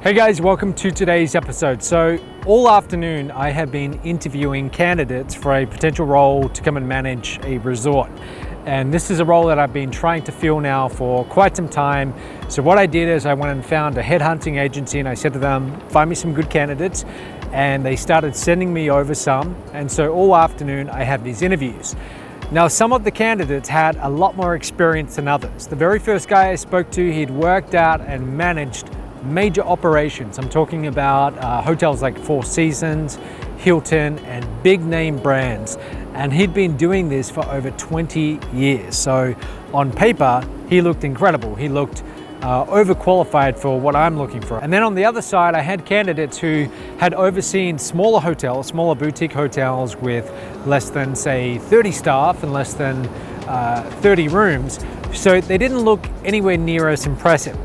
Hey guys, welcome to today's episode. So all afternoon I have been interviewing candidates for a potential role to come and manage a resort. And this is a role that I've been trying to fill now for quite some time. So what I did is I went and found a headhunting agency and I said to them, find me some good candidates. And they started sending me over some. And so all afternoon I had these interviews. Now, some of the candidates had a lot more experience than others. The very first guy I spoke to, he'd worked out and managed major operations. I'm talking about hotels like Four Seasons, Hilton, and big name brands. And he'd been doing this for over 20 years. So on paper, he looked incredible. He looked overqualified for what I'm looking for. And then on the other side, I had candidates who had overseen smaller hotels, smaller boutique hotels with less than, say, 30 staff and less than 30 rooms. So they didn't look anywhere near as impressive.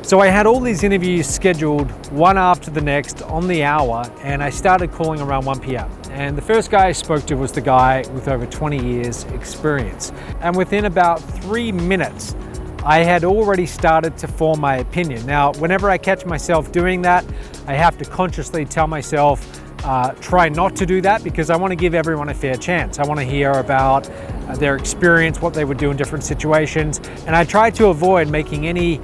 So I had all these interviews scheduled one after the next on the hour, and I started calling around 1 p.m. And the first guy I spoke to was the guy with over 20 years experience. And within about 3 minutes, I had already started to form my opinion. Now, whenever I catch myself doing that, I have to consciously tell myself, try not to do that, because I want to give everyone a fair chance. I want to hear about their experience, what they would do in different situations. And I try to avoid making any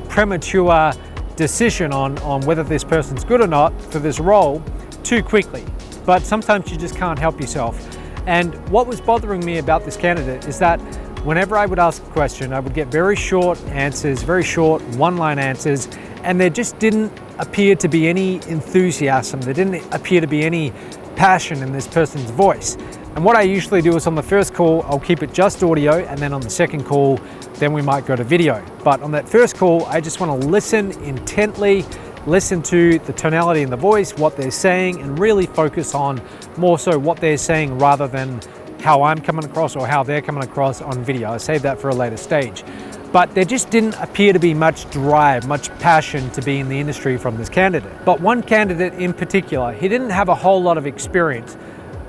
premature decision on whether this person's good or not for this role too quickly. But sometimes you just can't help yourself. And what was bothering me about this candidate is that whenever I would ask a question, I would get very short answers, very short one-line answers, and there just didn't appear to be any enthusiasm. There didn't appear to be any passion in this person's voice. And what I usually do is on the first call, I'll keep it just audio, and then on the second call, then we might go to video. But on that first call, I just want to listen intently, listen to the tonality in the voice, what they're saying, and really focus on more so what they're saying rather than how I'm coming across or how they're coming across on video. I save that for a later stage. But there just didn't appear to be much drive, much passion to be in the industry from this candidate. But one candidate in particular, he didn't have a whole lot of experience,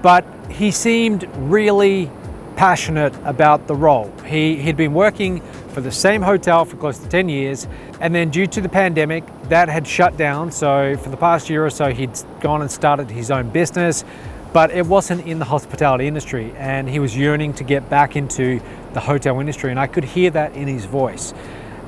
but he seemed really passionate about the role. He'd been working for the same hotel for close to 10 years, and then due to the pandemic, that had shut down. So for the past year or so, he'd gone and started his own business, but it wasn't in the hospitality industry, and he was yearning to get back into the hotel industry, and I could hear that in his voice.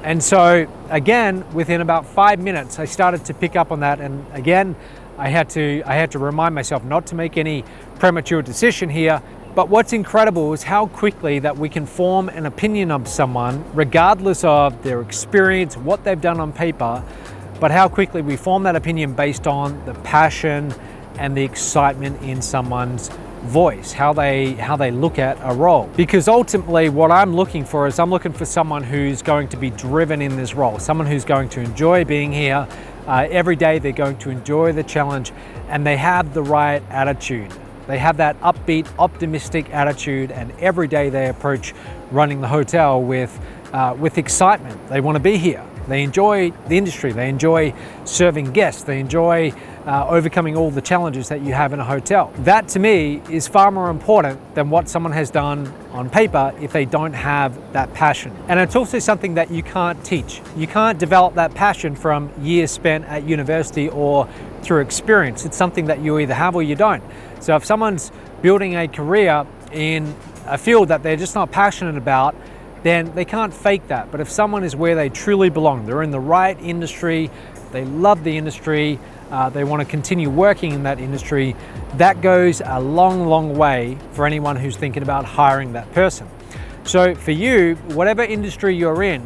And so again, within about 5 minutes, I started to pick up on that, and again, I had to remind myself not to make any premature decision here. But what's incredible is how quickly that we can form an opinion of someone, regardless of their experience, what they've done on paper, but how quickly we form that opinion based on the passion and the excitement in someone's voice, how they look at a role. Because ultimately what I'm looking for is I'm looking for someone who's going to be driven in this role, someone who's going to enjoy being here. Every day they're going to enjoy the challenge, and they have the right attitude. They have that upbeat, optimistic attitude, and every day they approach running the hotel with excitement. They want to be here. They enjoy the industry. They enjoy serving guests. They enjoy overcoming all the challenges that you have in a hotel. That to me is far more important than what someone has done on paper if they don't have that passion. And it's also something that you can't teach. You can't develop that passion from years spent at university or through experience. It's something that you either have or you don't. So if someone's building a career in a field that they're just not passionate about, then they can't fake that. But if someone is where they truly belong, they're in the right industry, they love the industry, they want to continue working in that industry, that goes a long, long way for anyone who's thinking about hiring that person. So for you, whatever industry you're in,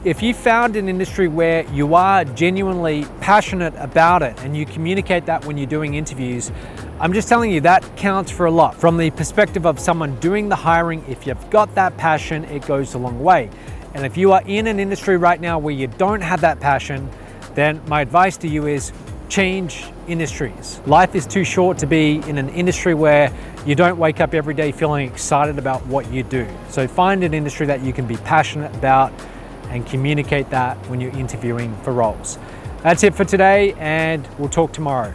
if you found an industry where you are genuinely passionate about it and you communicate that when you're doing interviews, I'm just telling you that counts for a lot. From the perspective of someone doing the hiring, if you've got that passion, it goes a long way. And if you are in an industry right now where you don't have that passion, then my advice to you is change industries. Life is too short to be in an industry where you don't wake up every day feeling excited about what you do. So find an industry that you can be passionate about and communicate that when you're interviewing for roles. That's it for today, and we'll talk tomorrow.